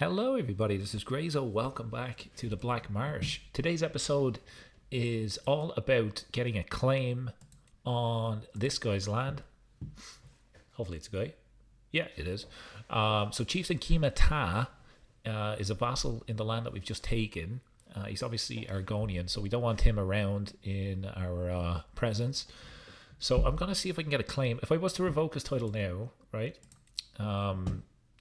Hello, everybody. This is Grazo. Welcome back to the Black Marsh. Today's episode is all about getting a claim on this guy's land. Hopefully, it's a guy. Yeah, it is. So, Chieftain Kima Ta is a vassal in the land that we've just taken. He's obviously Argonian, so we don't want him around in our presence. So, I'm going to see if I can get a claim. If I was to revoke his title now, right?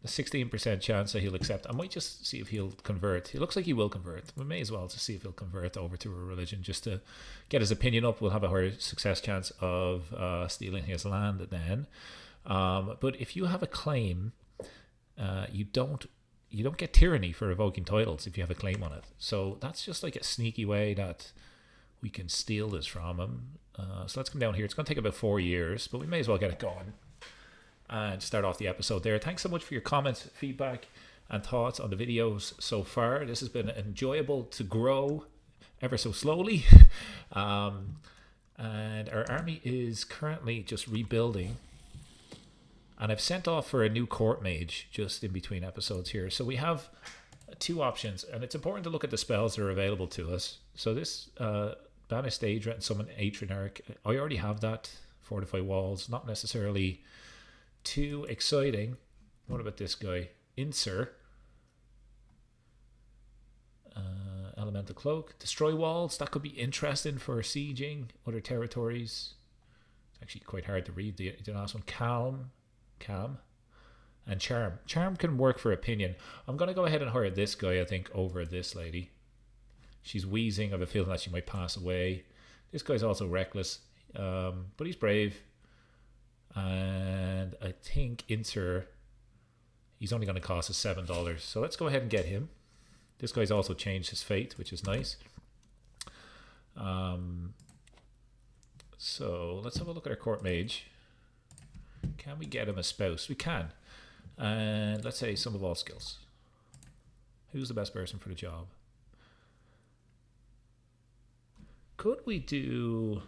A 16% chance that he'll accept. I might just see if he'll convert. It looks like he will convert. We may as well just see if he'll convert over to a religion just to get his opinion up. We'll have a higher success chance of stealing his land then. But if you have a claim, you don't get tyranny for revoking titles if you have a claim on it. So that's just like a sneaky way that we can steal this from him. So let's come down here. It's going to take about 4 years, but we may as well get it going and start off the episode there. Thanks so much for your comments, feedback, and thoughts on the videos so far. This has been enjoyable to grow ever so slowly. And our army is currently just rebuilding. And I've sent off for a new court mage just in between episodes here. So we have two options, and it's important to look at the spells that are available to us. So this Banish Daedra and Summon Atronarch, I already have that. Fortify Walls, not necessarily too exciting. What about this guy? Insur. Elemental Cloak. Destroy Walls. That could be interesting for sieging other territories. It's actually quite hard to read. The last one. Calm. And Charm. Charm can work for opinion. I'm going to go ahead and hire this guy, I think, over this lady. She's wheezing. I have a feeling that she might pass away. This guy's also reckless. But he's brave. And I think Insur, he's only going to cost us $7. So let's go ahead and get him. This guy's also changed his fate, which is nice. So let's have a look at our court mage. Can we get him a spouse? We can. And let's say some of all skills. Who's the best person for the job? Could we do...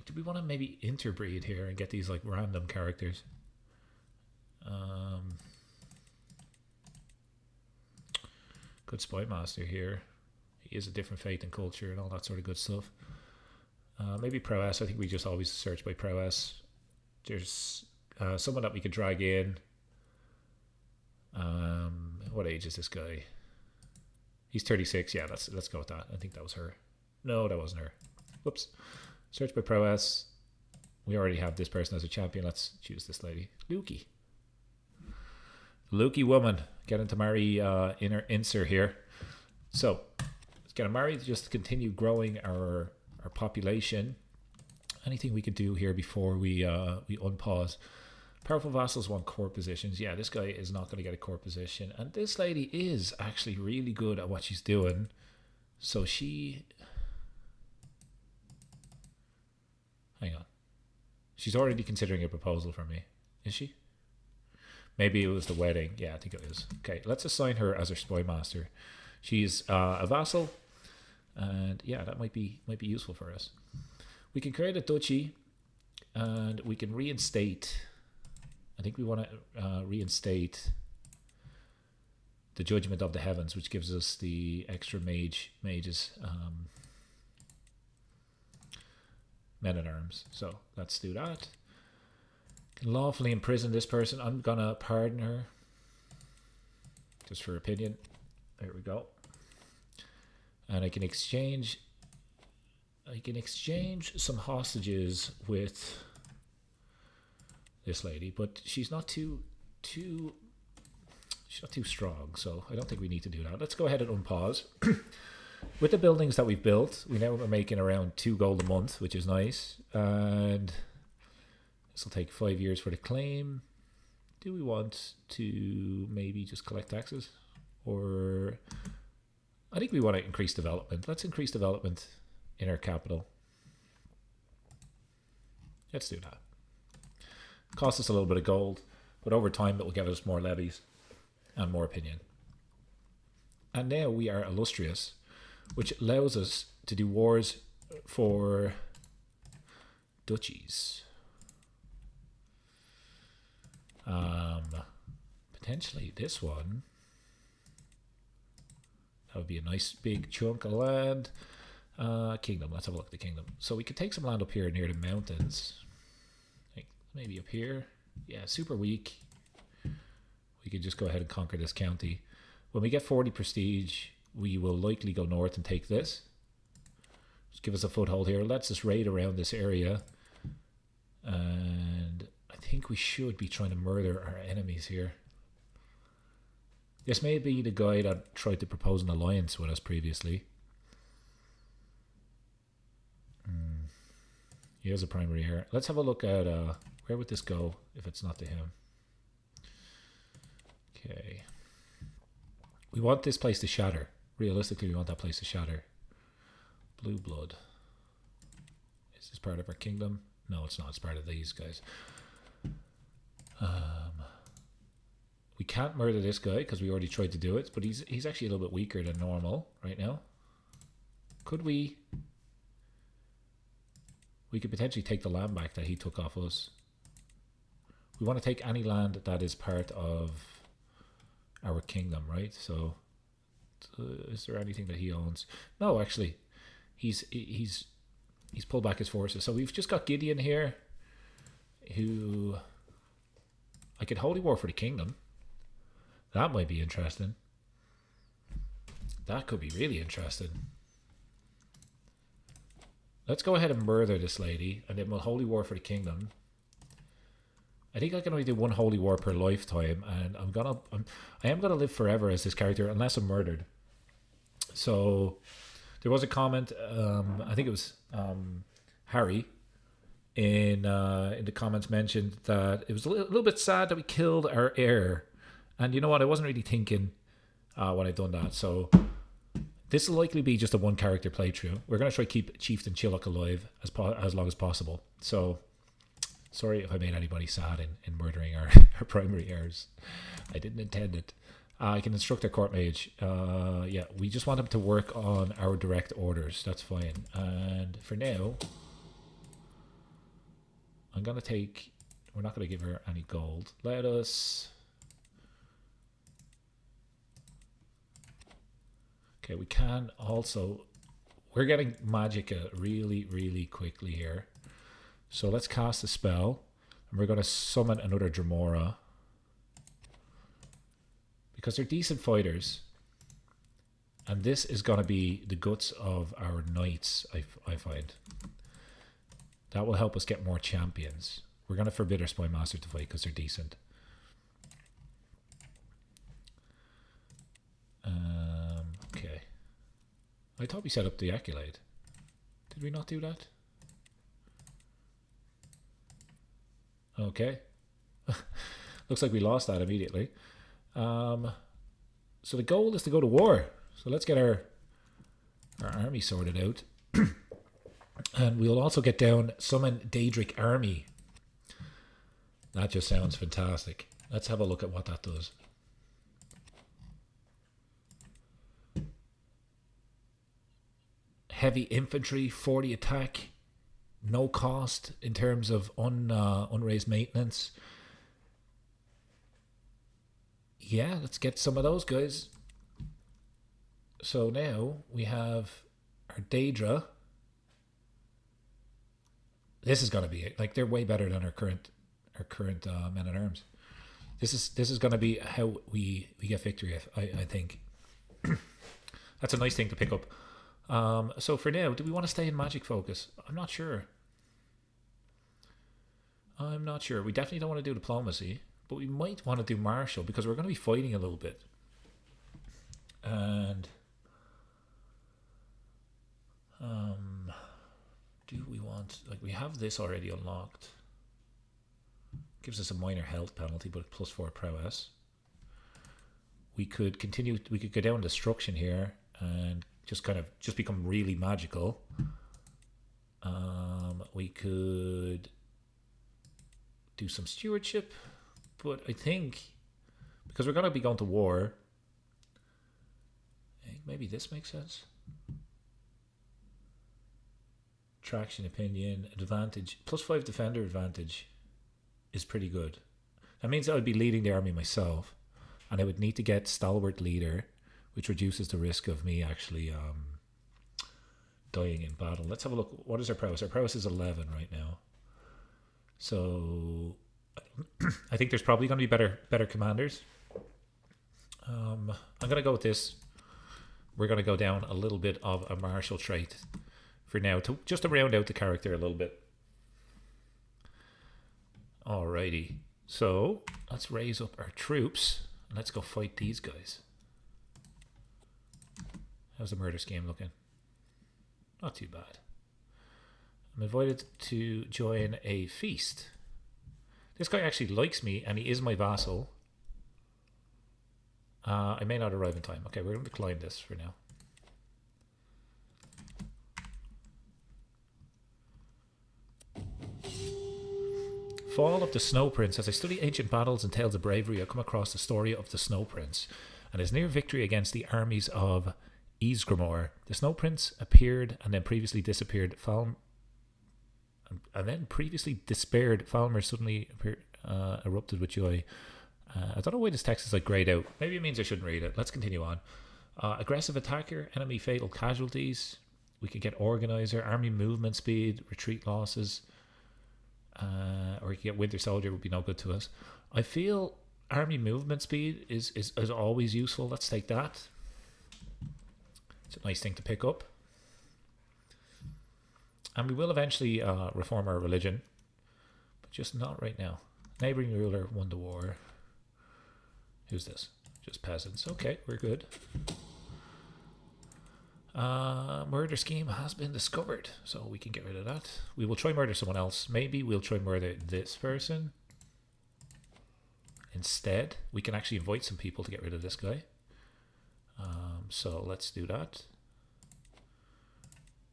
do we want to maybe interbreed here and get these like random characters? Good spy master here. He is a different faith and culture and all that sort of good stuff. Maybe prowess. I think we just always search by prowess. There's someone that we could drag in. What age is this guy? He's 36. Yeah, let's go with that. I think that was her. No, that wasn't her. Whoops. Search by prowess. We already have this person as a champion. Let's choose this lady. Lukey. Lukey woman. Getting to marry inner Insur here. So, let's get her married just to continue growing our population. Anything we could do here before we unpause. Powerful vassals want core positions. Yeah, this guy is not going to get a core position. And this lady is actually really good at what she's doing. So she... Hang on. She's already considering a proposal for me. Is she? Maybe it was the wedding. Yeah, I think it is. Okay, let's assign her as our spy master. She's a vassal. And yeah, that might be useful for us. We can create a duchy. And we can reinstate. I think we want to reinstate the Judgment of the Heavens, which gives us the extra mages. Men-at-arms. So let's do that. Can lawfully imprison this person. I'm gonna pardon her just for opinion. There we go. And I can exchange some hostages with this lady, but she's not too strong, so I don't think we need to do that. Let's go ahead and unpause. With the buildings that we've built, we now are making around 2 gold a month, which is nice. And this will take 5 years for the claim. Do we want to maybe just collect taxes? Or I think we want to increase development. Let's increase development in our capital. Let's do that. Cost us a little bit of gold, but over time it will give us more levies and more opinion. And now we are illustrious, which allows us to do wars for duchies. Potentially this one. That would be a nice big chunk of land. Kingdom. Let's have a look at the kingdom. So we could take some land up here near the mountains. Like maybe up here. Yeah, super weak. We could just go ahead and conquer this county. When we get 40 prestige, we will likely go north and take this. Just give us a foothold here. Let's just raid around this area. And I think we should be trying to murder our enemies here. This may be the guy that tried to propose an alliance with us previously. He has a primary heir. Let's have a look at where would this go if it's not to him. Okay. We want this place to shatter. Realistically, we want that place to shatter. Blue blood. Is this part of our kingdom? No, it's not. It's part of these guys. We can't murder this guy because we already tried to do it, but he's actually a little bit weaker than normal right now. Could we? We could potentially take the land back that he took off us. We want to take any land that is part of our kingdom, right? So, is there anything that he owns? No, actually, he's pulled back his forces. So we've just got Gideon here, who I could holy war for the kingdom. That might be interesting. That could be really interesting. Let's go ahead and murder this lady, and then we'll holy war for the kingdom. I think I can only do one holy war per lifetime, and I am gonna live forever as this character unless I'm murdered. So there was a comment. I think it was Harry in the comments mentioned that it was a little bit sad that we killed our heir, and you know what? I wasn't really thinking when I done that. So this will likely be just a one character playthrough. We're gonna try to keep Chieftain Chillock alive as long as possible. So sorry if I made anybody sad in murdering our primary heirs. I didn't intend it. I can instruct our court mage. Yeah, we just want him to work on our direct orders. That's fine. And for now, I'm going to take... We're not going to give her any gold. Let us... Okay, we can also... We're getting magicka really, really quickly here. So let's cast a spell. And we're going to summon another Dremora. Because they're decent fighters. And this is going to be the guts of our knights, I find. That will help us get more champions. We're going to forbid our Spy Master to fight because they're decent. Okay. I thought we set up the Accolade. Did we not do that? Okay. Looks like we lost that immediately. So the goal is to go to war. So let's get our army sorted out. And we'll also get down summon Daedric army. That just sounds fantastic. Let's have a look at what that does. Heavy infantry, 40 attack, no cost in terms of unraised maintenance. Yeah, let's get some of those guys. So now we have our Daedra. This is going to be it. Like, they're way better than our current men at arms. This is going to be how we get victory. I think that's a nice thing to pick up. So for now, do we want to stay in magic focus? I'm not sure. We definitely don't want to do diplomacy. But we might want to do martial because we're going to be fighting a little bit. And do we want... Like, we have this already unlocked. Gives us a minor health penalty, but plus 4 prowess. We could continue... We could go down destruction here and just become really magical. We could do some stewardship. But I think, because we're going to be going to war, I think maybe this makes sense. Traction, opinion, advantage. Plus 5 defender advantage is pretty good. That means I would be leading the army myself. And I would need to get stalwart leader, which reduces the risk of me actually dying in battle. Let's have a look. What is our prowess? Our prowess is 11 right now. So I think there's probably going to be better commanders. I'm going to go with this. We're going to go down a little bit of a martial trait for now, just to round out the character a little bit. Alrighty, so let's raise up our troops and let's go fight these guys. How's the murder scheme looking? Not too bad. I'm invited to join a feast. This guy actually likes me and he is my vassal. I may not arrive in time. Okay, we're going to decline this for now. Fall of the Snow Prince. As I study ancient battles and tales of bravery, I come across the story of the Snow Prince and his near victory against the armies of Ysgramor. The Snow Prince appeared and then previously disappeared. Falmer suddenly erupted with joy. I don't know why this text is like grayed out. Maybe it means I shouldn't read it. Let's continue on. Aggressive attacker, enemy fatal casualties. We can get organizer, army movement speed, retreat losses. Or you can get winter soldier, would be no good to us. I feel army movement speed is always useful. Let's take that. It's a nice thing to pick up. And we will eventually reform our religion, but just not right now. Neighboring ruler won the war. Who's this? Just peasants. Okay, we're good. Murder scheme has been discovered, so we can get rid of that. We will try murder someone else. Maybe we'll try murder this person. Instead, we can actually invite some people to get rid of this guy. So let's do that.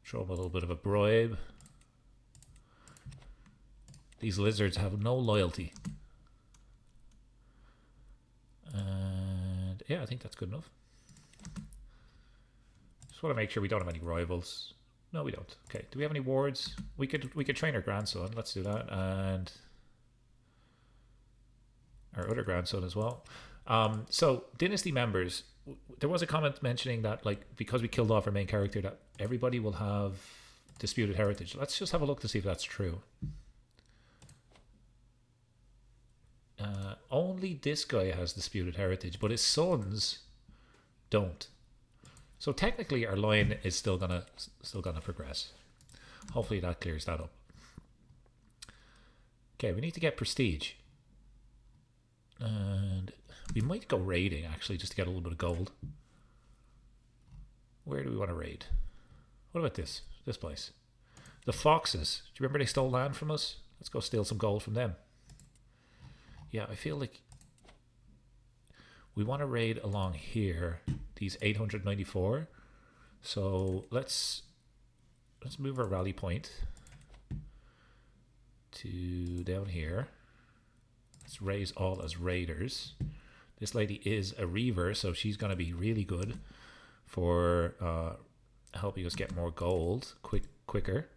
Throw him a little bit of a bribe. These lizards have no loyalty. And yeah, I think that's good enough. Just want to make sure we don't have any rivals. No, we don't. Okay. Do we have any wards? We could train our grandson. Let's do that. And our other grandson as well. So dynasty members, there was a comment mentioning that like because we killed off our main character that everybody will have disputed heritage. Let's just have a look to see if that's true. Only this guy has disputed heritage, but his sons don't. So technically our line is still gonna progress. Hopefully that clears that up. Okay, we need to get prestige. And we might go raiding actually just to get a little bit of gold. Where do we want to raid? What about this place? The Foxes. Do you remember they stole land from us? Let's go steal some gold from them. Yeah, I feel like we want to raid along here, these 894. So let's move our rally point to down here. Let's raise all as raiders. This lady is a reaver, so she's going to be really good for helping us get more gold quicker.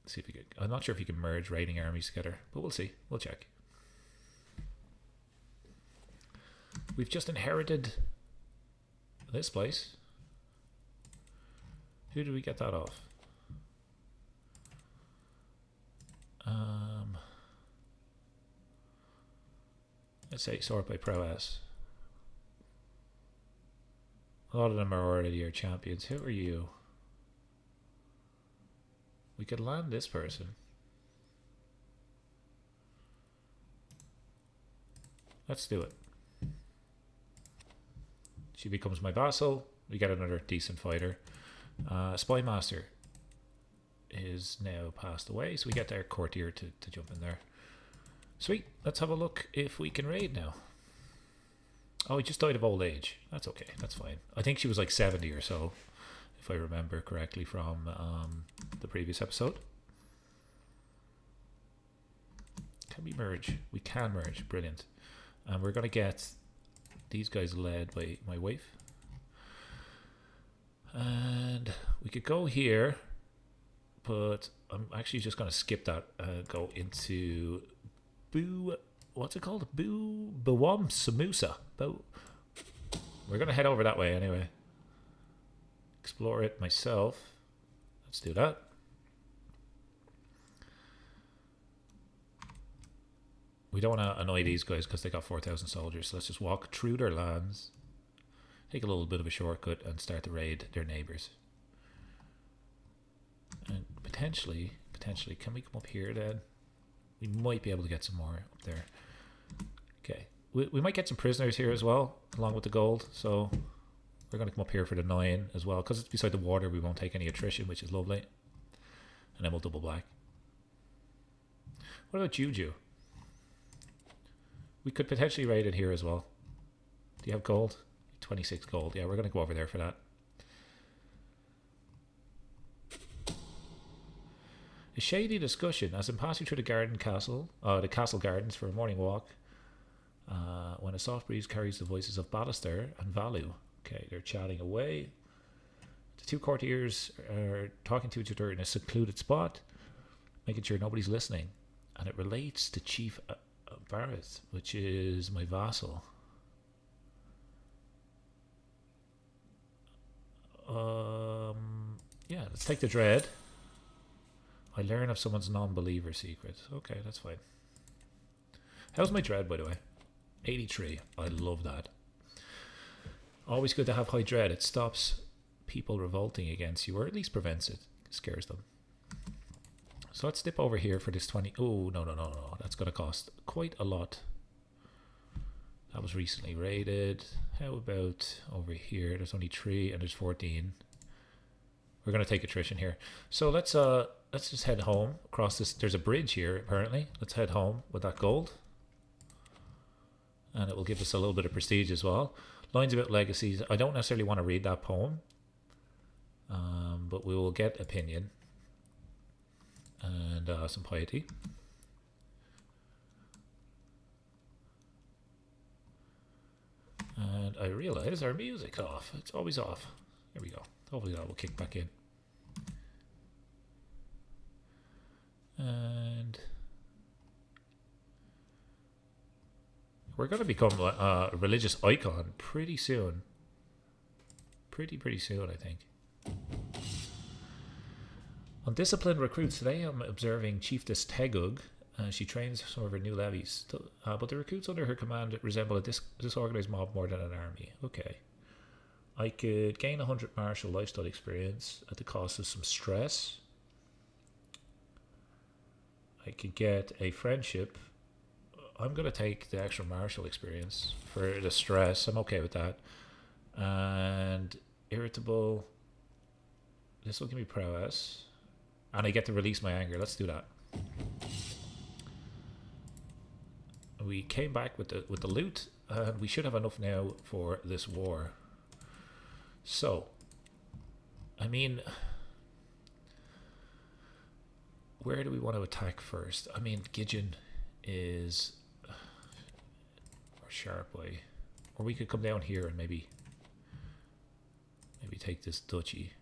Let's see if we can. I'm not sure if you can merge raiding armies together, but we'll see. We'll check. We've just inherited this place. Who did we get that off? Let's say sort by prowess. A lot of them are already our champions. Who are you? We could land this person. Let's do it. She becomes my vassal. We get another decent fighter. Spy Master is now passed away, so we get our courtier to jump in there. Sweet. Let's have a look if we can raid now. Oh, he just died of old age. That's okay. That's fine. I think she was like 70 or so, if I remember correctly from the previous episode. Can we merge? We can merge. Brilliant. And we're going to get these guys led by my wife. And we could go here, but I'm actually just going to skip that and go into what's it called? Bawam Samusa. We're going to head over that way anyway. Explore it myself. Let's do that. We don't want to annoy these guys because they got 4,000 soldiers. So let's just walk through their lands. Take a little bit of a shortcut and start to raid their neighbors. And potentially, can we come up here then? We might be able to get some more up there. Okay. We might get some prisoners here as well, along with the gold. So we're going to come up here for the 9 as well. Because it's beside the water, we won't take any attrition, which is lovely. And then we'll double back. What about Juju? We could potentially raid it here as well. Do you have gold? 26 gold. Yeah, we're going to go over there for that. A shady discussion as I'm passing through the the castle gardens for a morning walk. When a soft breeze carries the voices of Ballister and Valu. Okay, they're chatting away. The two courtiers are talking to each other in a secluded spot, making sure nobody's listening. And it relates to Chief Barrett, which is my vassal. Yeah, let's take the dread. I learn of someone's non-believer secret. Okay, that's fine. How's my dread, by the way? 83. I love that. Always good to have high dread. It stops people revolting against you, or at least prevents it. Scares them. So let's dip over here for this 20. Oh, no. That's going to cost quite a lot. That was recently raided. How about over here? There's only 3 and there's 14. We're going to take attrition here. So let's just head home across this. There's a bridge here, apparently. Let's head home with that gold. And it will give us a little bit of prestige as well. Lines about legacies. I don't necessarily want to read that poem. But we will get opinion. And some piety. And I realize our music's off. It's always off. There we go. Hopefully that will kick back in. And we're going to become a religious icon pretty soon. Pretty soon, I think. On disciplined recruits, today I'm observing Chieftess Tegug. She trains some of her new levies. But the recruits under her command resemble a disorganized mob more than an army. Okay. I could gain 100 martial lifestyle experience at the cost of some stress. I could get a friendship. I'm going to take the extra martial experience for the stress. I'm okay with that. And irritable. This will give me prowess. And I get to release my anger. Let's do that. We came back with the loot. And we should have enough now for this war. So, I mean, where do we want to attack first? I mean, Gideon is or Sharpway, or we could come down here and maybe take this duchy.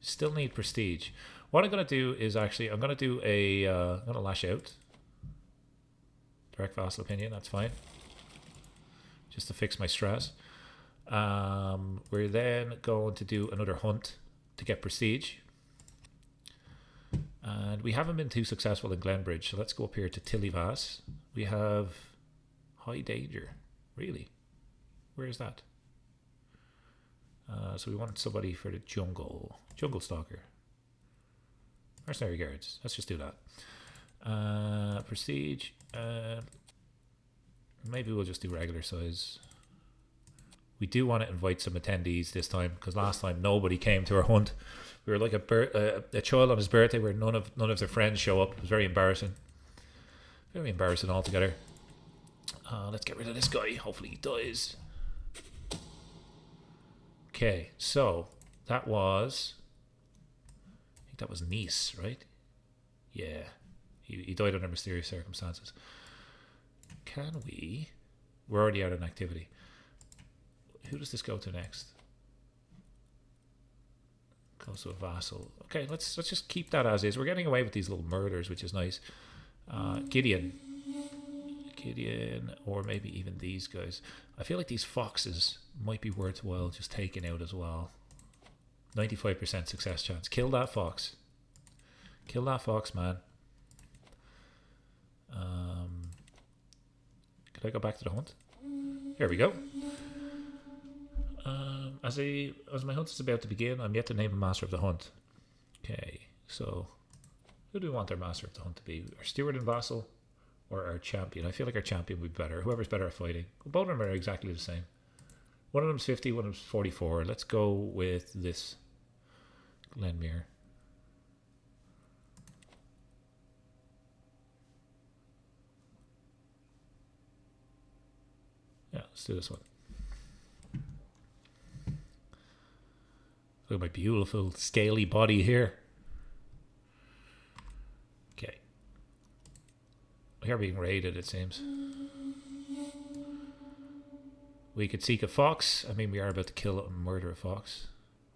Still need prestige. What I'm going to do is actually I'm going to do I'm going to lash out. Direct vassal opinion. That's fine. Just to fix my stress. We're then going to do another hunt to get prestige. And we haven't been too successful in Glenbridge, so let's go up here to Tillyvass. We have high danger. Really? Where is that? So we want somebody for the jungle stalker. Mercenary guards. Let's just do that. Prestige. Maybe we'll just do regular size. We do want to invite some attendees this time, because last time nobody came to our hunt. We were like a child on his birthday where none of their friends show up. It was very embarrassing. Very embarrassing altogether. Let's get rid of this guy. Hopefully he dies. Okay, so that was... I think that was Nice, right? Yeah. He died under mysterious circumstances. Can we... We're already out of activity. Who does this go to next? Goes to a vassal. Okay, let's just keep that as is. We're getting away with these little murders, which is nice. Gideon Gideon, or maybe even these guys. I feel like these foxes might be worthwhile just taking out as well. 95% success chance. Kill that fox. Kill that fox, man. Could I go back to the hunt? Here we go. As my hunt is about to begin, I'm yet to name a master of the hunt. Okay, so who do we want our master of the hunt to be? Our steward and vassal, or our champion? I feel like our champion would be better. Whoever's better at fighting. Both of them are exactly the same. One of them's 50, one of them's 44. Let's go with this Glenmere. Yeah, let's do this one. Look at my beautiful scaly body here. Okay. We are being raided, it seems. We could seek a fox. I mean, we are about to kill and murder a fox.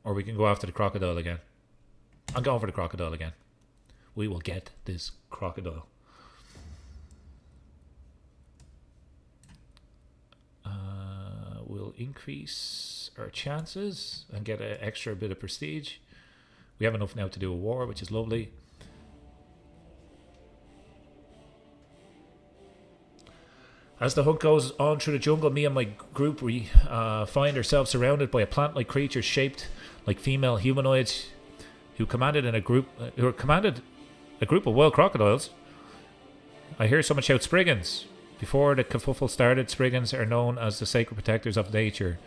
Or we can go after the crocodile again. I'm going for the crocodile again. We will get this crocodile. We'll increase our chances and get an extra bit of prestige. We have enough now to do a war, which is lovely. As the hunt goes on through the jungle, me and my group, we find ourselves surrounded by a plant-like creature shaped like female humanoids who commanded a group of wild crocodiles. I hear someone shout Spriggans. Before the kerfuffle started, Spriggans are known as the sacred protectors of nature,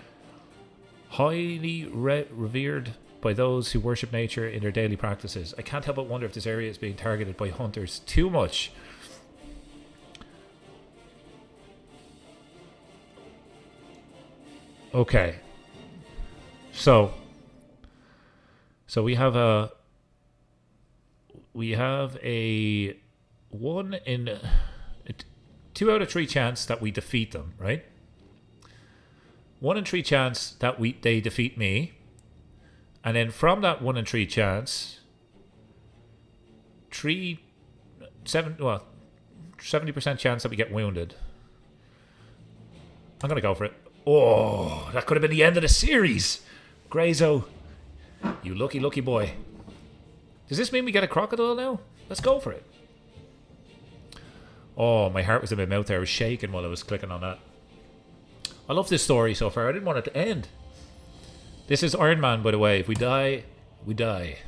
highly revered by those who worship nature in their daily practices. I can't help but wonder if this area is being targeted by hunters too much. Okay. So we have a 2 out of 3 chance that we defeat them, right? 1 in 3 chance that they defeat me. And then from that 1 in 3 chance, 70% chance that we get wounded. I'm going to go for it. Oh, that could have been the end of the series. Grayzo, you lucky, lucky boy. Does this mean we get a crocodile now? Let's go for it. Oh, my heart was in my mouth there. I was shaking while I was clicking on that. I love this story so far. I didn't want it to end. This is Iron Man, by the way. If we die, we die.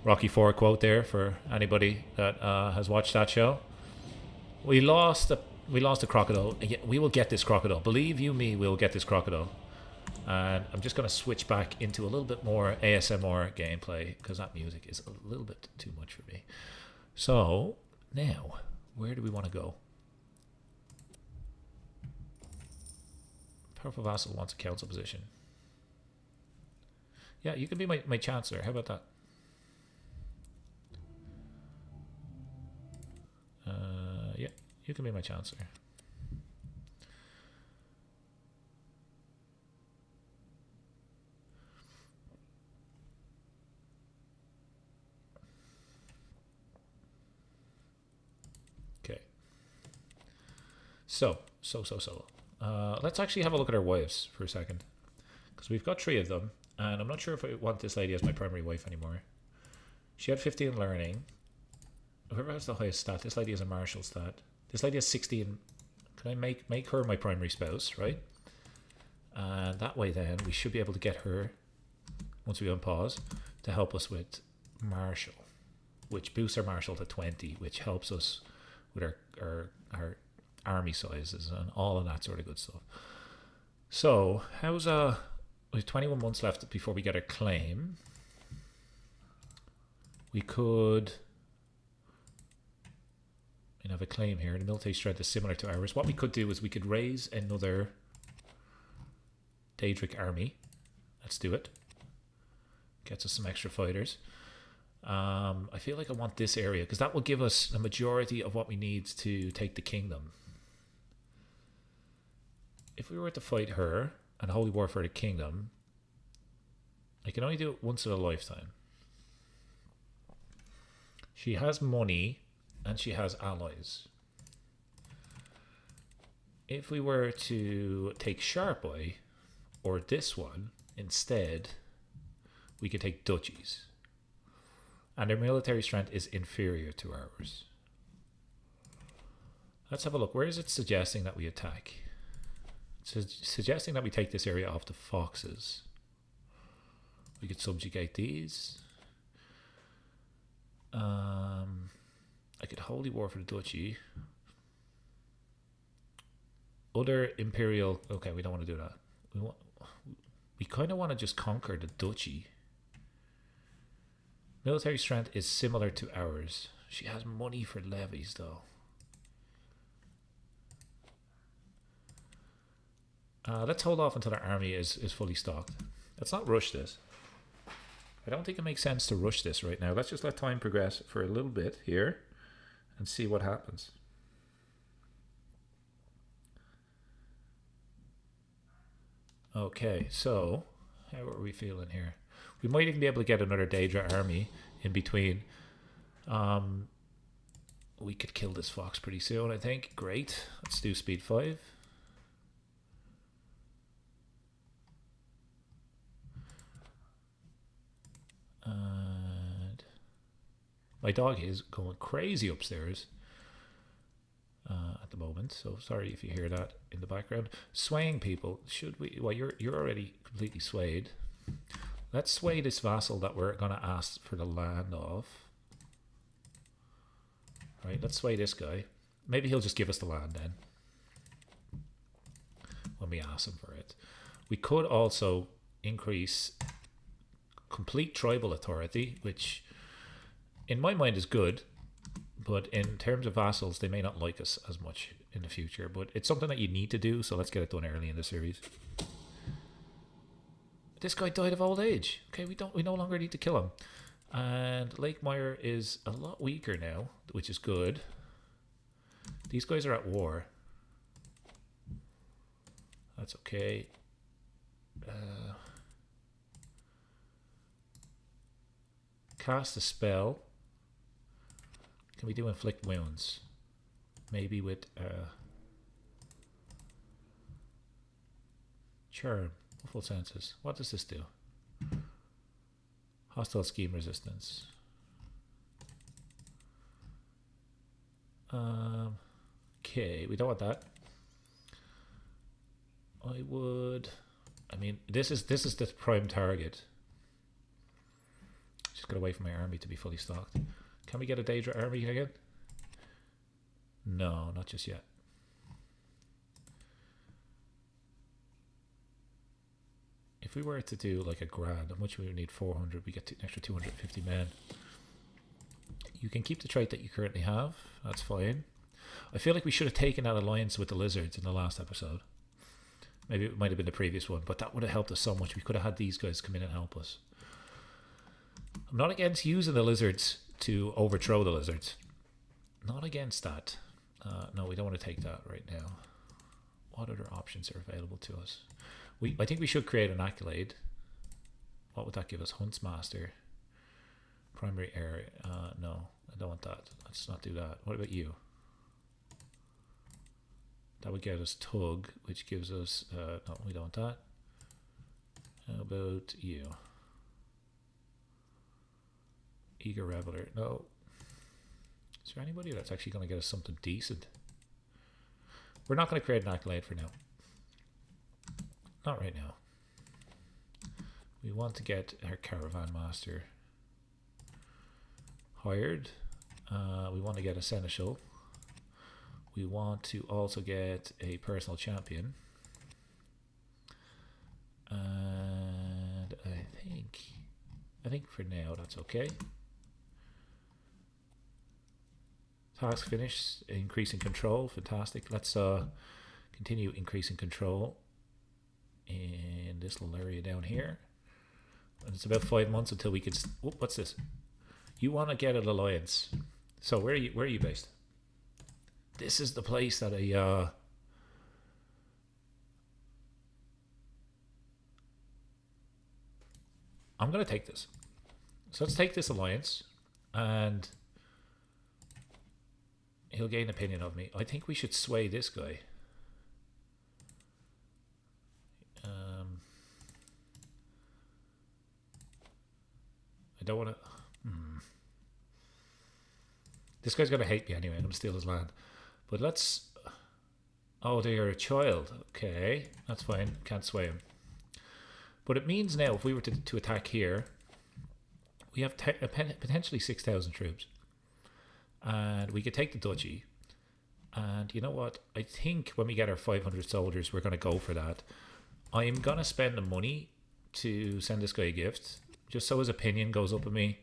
Rocky IV quote there for anybody that has watched that show. We lost the crocodile. We will get this crocodile. Believe you me, we will get this crocodile. And I'm just going to switch back into a little bit more ASMR gameplay because that music is a little bit too much for me. So, now, where do we want to go? Powerful vassal wants a council position. Yeah, you can be my chancellor. How about that? Yeah, you can be my chancellor. Okay. So. Let's actually have a look at our wives for a second. Because we've got 3 of them. And I'm not sure if I want this lady as my primary wife anymore. She had 50 in learning. Whoever has the highest stat, this lady has a martial stat. This lady has 60 in... Can I make her my primary spouse, right? And that way then, we should be able to get her, once we unpause, to help us with martial. Which boosts our martial to 20, which helps us with our army sizes and all of that sort of good stuff. So, how's we have 21 months left before we get our claim. We could have a claim here. The military strength is similar to ours. What we could do is we could raise another Daedric army. Let's do it. Gets us some extra fighters. I feel like I want this area because that will give us the majority of what we need to take the kingdom. If we were to fight her and Holy War for the Kingdom, I can only do it once in a lifetime. She has money and she has allies. if we were to take Sharpeye or this one instead, we could take duchies. And their military strength is inferior to ours. Let's have a look. Where is it suggesting that we attack? It's suggesting that we take this area off the foxes. We could subjugate these. I could holy war for the duchy. Other imperial. Okay, we don't want to do that. We kind of want to just conquer the duchy. Military strength is similar to ours. She has money for levies though. Let's hold off until our army is fully stocked. Let's not rush this. I don't think it makes sense to rush this right now. Let's just let time progress for a little bit here and see what happens. Okay, so how are we feeling here? We might even be able to get another Daedra army in between. We could kill this fox pretty soon, I think. Great. Let's do speed 5. And my dog is going crazy upstairs at the moment, so sorry if you hear that in the background. Swaying people, should we? Well, you're already completely swayed. Let's sway this vassal that we're going to ask for the land of. Right, let's sway this guy. Maybe he'll just give us the land then when we ask him for it. We could also increase complete tribal authority, which in my mind is good, but in terms of vassals they may not like us as much in the future, but it's something that you need to do, so let's get it done early in the series. This guy died of old age. Okay, we no longer need to kill him. And Lake Meyer is a lot weaker now, which is good. These guys are at war. That's okay. Cast a spell. Can we do inflict wounds? Maybe with charm. Full senses. What does this do? Hostile scheme resistance. Okay, we don't want that. I mean, this is the prime target. Just gotta wait for my army to be fully stocked. Can we get a Daedra army again? No, not just yet. If we were to do like a grand, how much we would need? 400. We get an extra 250 men. You can keep the trait that you currently have. That's fine. I feel like we should have taken that alliance with the lizards in the last episode. Maybe it might have been the previous one, but that would have helped us so much. We could have had these guys come in and help us. I'm not against using the lizards to overthrow the lizards. Not against that. No, we don't want to take that right now. What other options are available to us? I think we should create an accolade. What would that give us? Huntsmaster. Primary area. No, I don't want that. Let's not do that. What about you? That would get us Tug, which gives us... no, we don't want that. How about you? Eager Reveler. No. Is there anybody that's actually going to get us something decent? We're not going to create an accolade for now. Not right now. We want to get our caravan master hired. We want to get a seneschal. We want to also get a personal champion. And I think for now that's okay. Task finished. Increasing control. Fantastic. Let's continue increasing control in this little area down here. And it's about 5 months until we can... Oh, what's this? You want to get an alliance. So where are you based? This is the place that I'm going to take this. So let's take this alliance and he'll gain opinion of me. I think we should sway this guy. don't want to... This guy's going to hate me anyway. I'm going to steal his land. But let's... Oh, they are a child. Okay, that's fine. Can't sway him. But it means now, if we were to attack here, we have potentially 6,000 troops. And we could take the duchy. And you know what? I think when we get our 500 soldiers, we're going to go for that. I'm going to spend the money to send this guy a gift, just so his opinion goes up with me.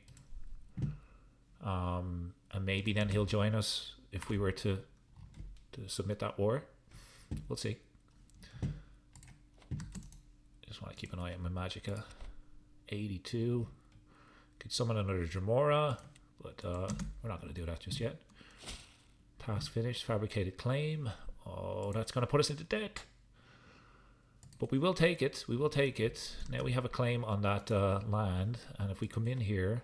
And maybe then he'll join us if we were to submit that war. We'll see. Just want to keep an eye on my magicka. 82. Could summon another Dremora, but we're not going to do that just yet. Task finished. Fabricated claim. Oh, that's going to put us into debt. But we will take it. We will take it. Now we have a claim on that land, and if we come in here,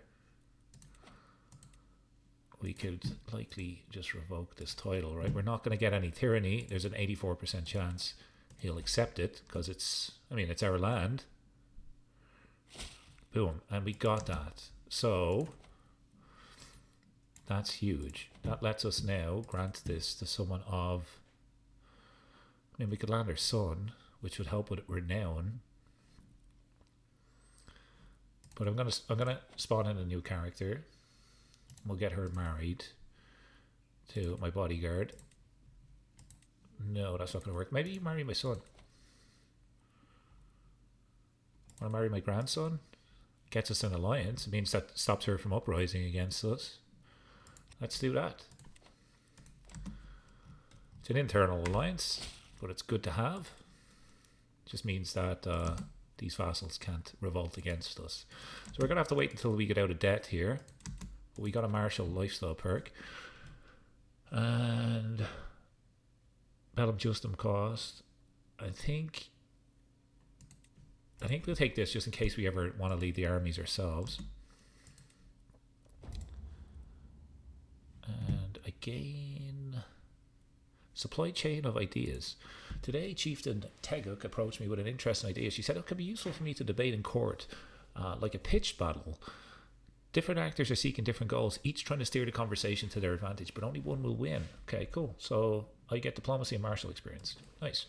we could likely just revoke this title, right? We're not going to get any tyranny. There's an 84% chance he'll accept it because it's, I mean, it's our land. Boom. And we got that. So that's huge. That lets us now grant this to someone of, I mean, we could land our son, which would help with renown. But I'm gonna spawn in a new character. We'll get her married to my bodyguard. No, that's not going to work. Maybe you marry my son. Want to marry my grandson? Gets us an alliance. It means that stops her from uprising against us. Let's do that. It's an internal alliance, but it's good to have. It just means that these vassals can't revolt against us. So we're going to have to wait until we get out of debt here. We got a martial lifestyle perk, and Bellum Justum cost. I think we'll take this just in case we ever want to lead the armies ourselves. And again, supply chain of ideas. Today, Chieftain Teguk approached me with an interesting idea. She said it could be useful for me to debate in court, like a pitched battle. Different actors are seeking different goals, each trying to steer the conversation to their advantage, but only one will win. Okay, cool. So I get diplomacy and martial experience. Nice.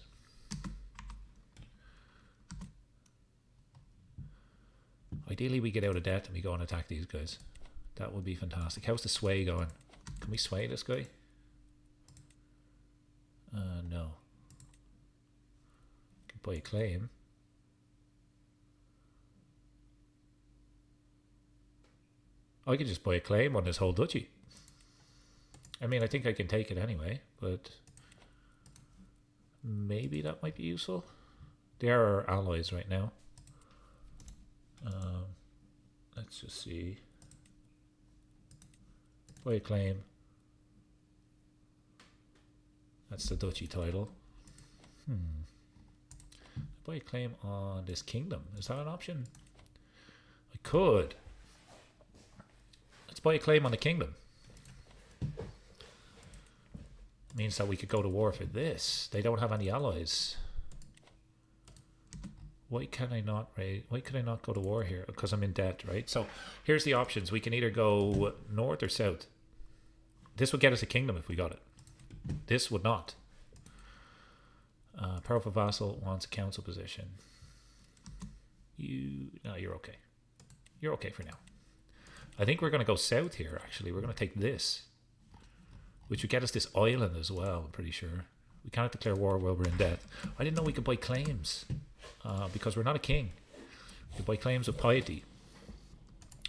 Ideally, we get out of debt and we go and attack these guys. That would be fantastic. How's the sway going? Can we sway this guy? No. Can buy a claim. I could just buy a claim on this whole duchy. I mean, I think I can take it anyway, but maybe that might be useful. They are our allies right now. Let's just see. Buy a claim. That's the duchy title. Buy a claim on this kingdom. Is that an option? I could. Let's buy a claim on the kingdom. Means that we could go to war for this. They don't have any allies. Why can I not go to war here? Because I'm in debt, right? So here's the options. We can either go north or south. This would get us a kingdom if we got it. This would not. Powerful vassal wants a council position. No, you're okay. You're okay for now. I think we're going to go south here, actually. We're going to take this, which would get us this island as well, I'm pretty sure. We cannot declare war while we're in debt. I didn't know we could buy claims, because we're not a king. We can buy claims of piety.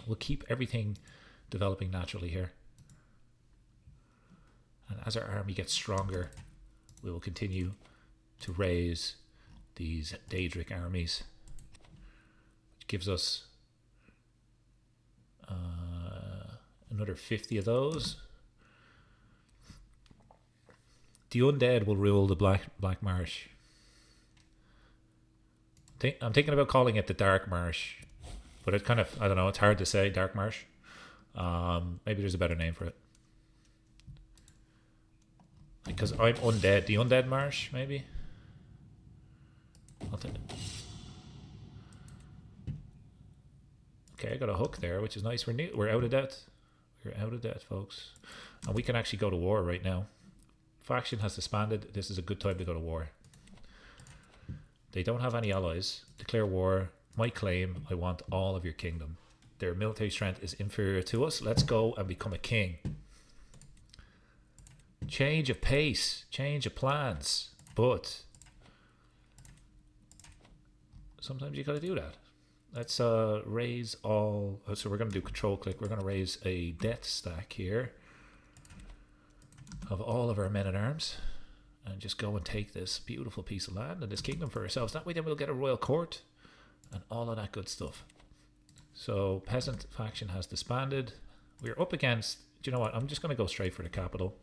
We'll keep everything developing naturally here. And as our army gets stronger, we will continue to raise these Daedric armies, which gives us another 50 of those. The undead will rule the Black Marsh. I'm thinking about calling it the Dark Marsh, but it kind of, I don't know, it's hard to say, Dark Marsh. Maybe there's a better name for it. Because I'm undead. The Undead Marsh, maybe? I'll take it. Okay, I got a hook there, which is nice. We're out of debt. We're out of debt, folks. And we can actually go to war right now. Faction has disbanded. This is a good time to go to war. They don't have any allies. Declare war. My claim, I want all of your kingdom. Their military strength is inferior to us. Let's go and become a king. Change of pace. Change of plans. But sometimes you got to do that. Let's raise all. So we're going to do control click. We're going to raise a death stack here of all of our men at arms, and just go and take this beautiful piece of land and this kingdom for ourselves. That way, then we'll get a royal court and all of that good stuff. So peasant faction has disbanded. We're up against. Do you know what? I'm just going to go straight for the capital.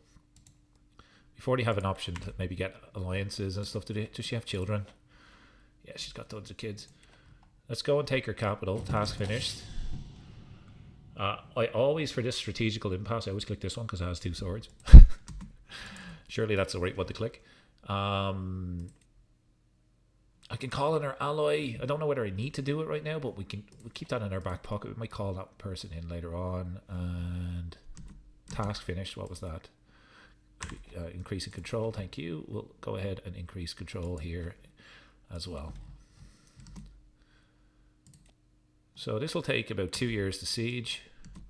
Before they have an option to maybe get alliances and stuff. Does she have children? Yeah, she's got tons of kids. Let's go and take her capital. Task finished. I always, for this strategical impasse, I always click this one because it has 2 swords. Surely that's the right one to click. I can call in our ally. I don't know whether I need to do it right now, but we'll keep that in our back pocket. We might call that person in later on. And task finished. What was that? Increase in control. Thank you. We'll go ahead and increase control here as well. So this will take about 2 years to siege.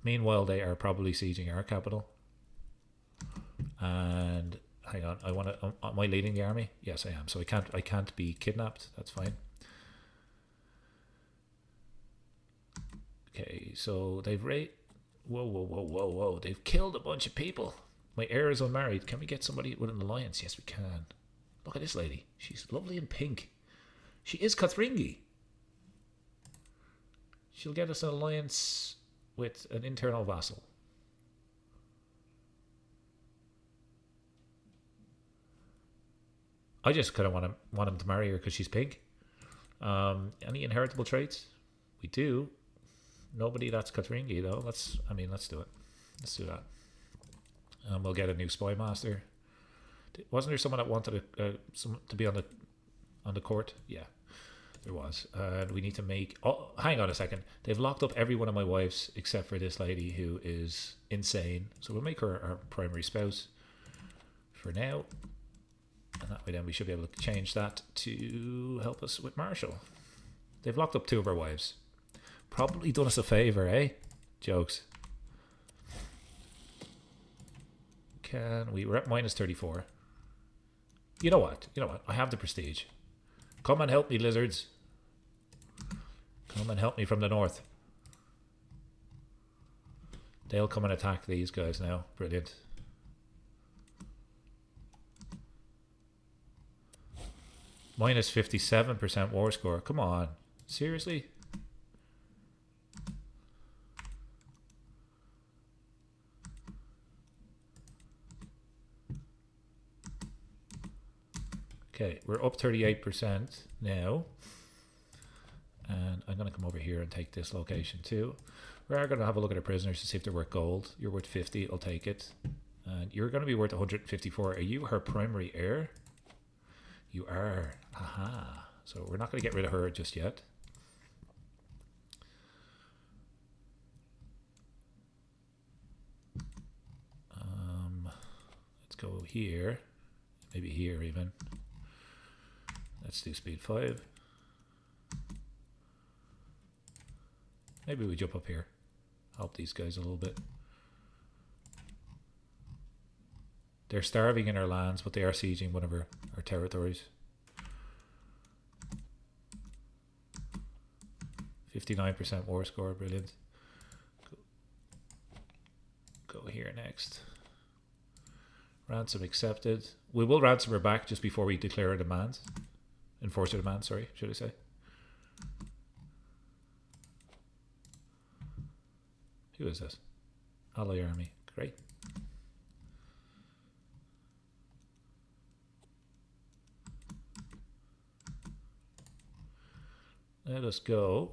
Meanwhile, they are probably sieging our capital. And hang on, I want to. Am I leading the army? Yes, I am. So I can't be kidnapped. That's fine. Okay, so they've whoa! They've killed a bunch of people. My heir is unmarried. Can we get somebody with an alliance? Yes, we can. Look at this lady. She's lovely in pink. She is Kathringi. She'll get us an alliance with an internal vassal. I just kind of want him to marry her because she's pink. Any inheritable traits? We do. Nobody that's Kathringi though. Let's do it. Let's do that. We'll get a new spy master. Wasn't there someone that wanted to be on the court? Yeah, there was. And we need to make. Oh, hang on a second. They've locked up every one of my wives except for this lady who is insane. So we'll make her our primary spouse for now. And that way then we should be able to change that to help us with Marshall. They've locked up 2 of our wives. Probably done us a favour, eh? Jokes. We're at minus 34. You know what? I have the prestige. Come and help me, lizards. Come and help me from the north. They'll come and attack these guys now. Brilliant. Minus 57% war score. Come on. Seriously? Okay, we're up 38% now. And I'm going to come over here and take this location too. We are going to have a look at our prisoners to see if they're worth gold. You're worth 50, I'll take it. And you're going to be worth 154. Are you her primary heir? You are. Aha. So we're not going to get rid of her just yet. Let's go here. Maybe here even. Let's do speed 5. Maybe we jump up here. Help these guys a little bit. They're starving in our lands, but they are sieging one of our territories. 59% war score, brilliant. Go here next. Ransom accepted. We will ransom her back just before we declare a demand. Enforce a demand, sorry, should I say. Who is this? Ally army. Great. Let us go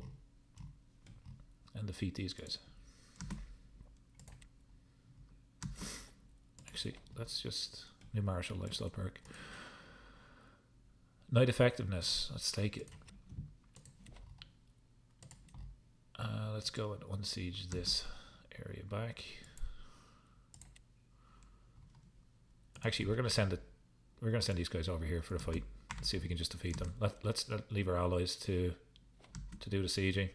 and defeat these guys. Actually, let's just new Marshall lifestyle perk. Night effectiveness. Let's take it. let's go and unsiege this area back. Actually, we're gonna send these guys over here for the fight. Let's see if we can just defeat them. Let's leave our allies to do the sieging.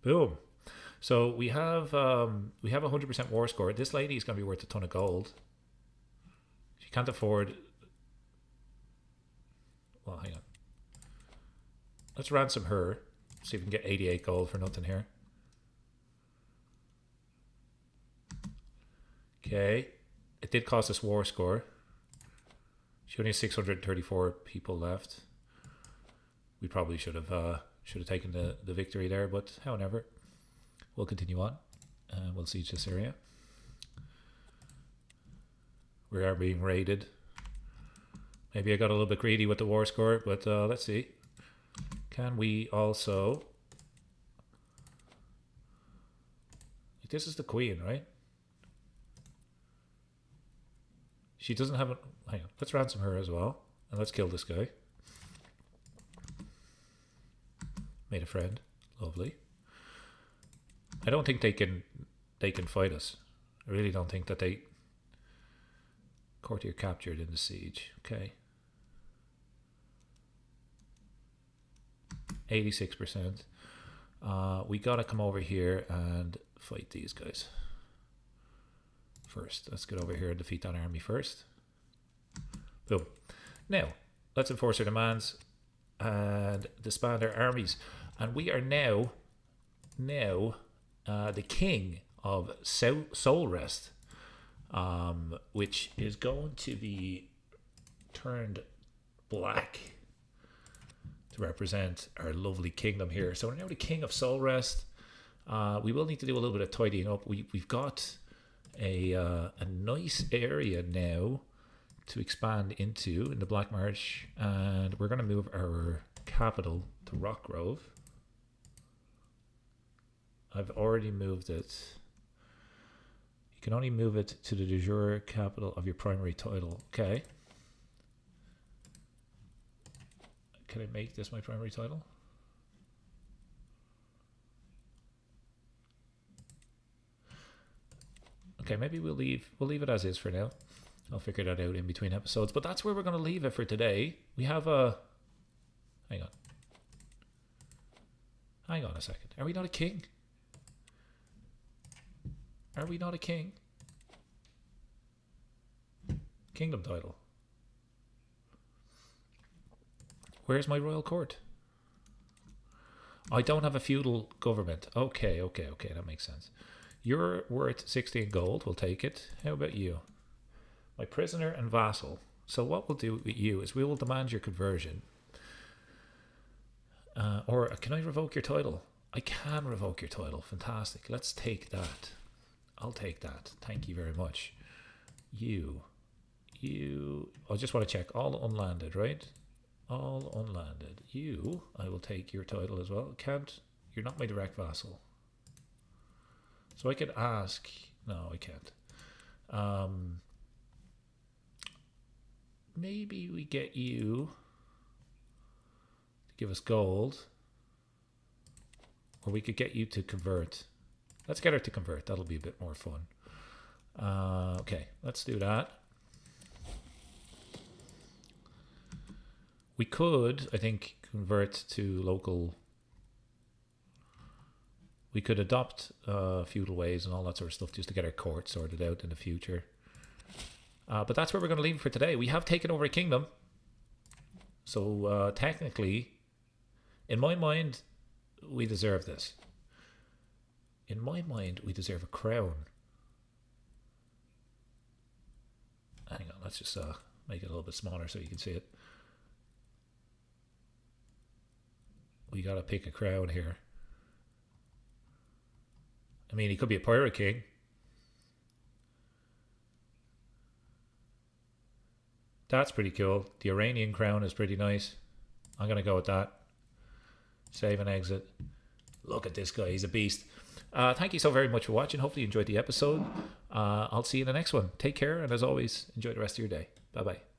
Boom. So we have 100% war score. This lady is going to be worth a ton of gold. She can't afford. Well, hang on. Let's ransom her. See if we can get 88 gold for nothing here. Okay. It did cost us war score. She only has 634 people left. We probably should have taken the victory there, but however, we'll continue on and we'll siege this area. We are being raided. Maybe I got a little bit greedy with the war score, but let's see. Can we also... This is the queen, right? She doesn't have a... Hang on, let's ransom her as well. And let's kill this guy. Made a friend. Lovely. I don't think they can fight us. I really don't think that they... Courtier captured in the siege. Okay. 86%. We gotta come over here and fight these guys first. Let's get over here and defeat that army first. Boom. Now, let's enforce our demands and disband our armies. And we are now the king of Soul Rest, which is going to be turned black to represent our lovely kingdom here. So we're now the king of Soul Rest. We will need to do a little bit of tidying up. We've got a nice area now to expand into in the Black Marsh, and we're going to move our capital to Rockgrove. I've already moved it. You can only move it to the de jure capital of your primary title. Okay. Can I make this my primary title? Okay, maybe we'll leave it as is for now. I'll figure that out in between episodes. But that's where we're going to leave it for today. We have a... Hang on a second. Are we not a king? Are we not a king? Kingdom title. Where's my royal court? I don't have a feudal government. Okay, that makes sense. You're worth 16 gold. We'll take it. How about you? My prisoner and vassal. So what we'll do with you is we will demand your conversion. Or can I revoke your title? I can revoke your title. Fantastic. Let's take that. I'll take that. Thank you very much. You. I just want to check. All unlanded, right? All unlanded. You. I will take your title as well. You're not my direct vassal. So I could ask. No, I can't. Maybe we get you to give us gold. Or we could get you to convert. Let's get her to convert. That'll be a bit more fun. Okay, let's do that. We could, I think, convert to local. We could adopt feudal ways and all that sort of stuff just to get our court sorted out in the future. But that's where we're going to leave it for today. We have taken over a kingdom. So technically, in my mind, we deserve this. In my mind, we deserve a crown. Hang on, let's just make it a little bit smaller so you can see it. We gotta pick a crown here. I mean, he could be a pirate king. That's pretty cool. The Iranian crown is pretty nice. I'm gonna go with that. Save and exit. Look at this guy. He's a beast. Thank you so very much for watching. Hopefully you enjoyed the episode. I'll see you in the next one. Take care. And as always, enjoy the rest of your day. Bye-bye.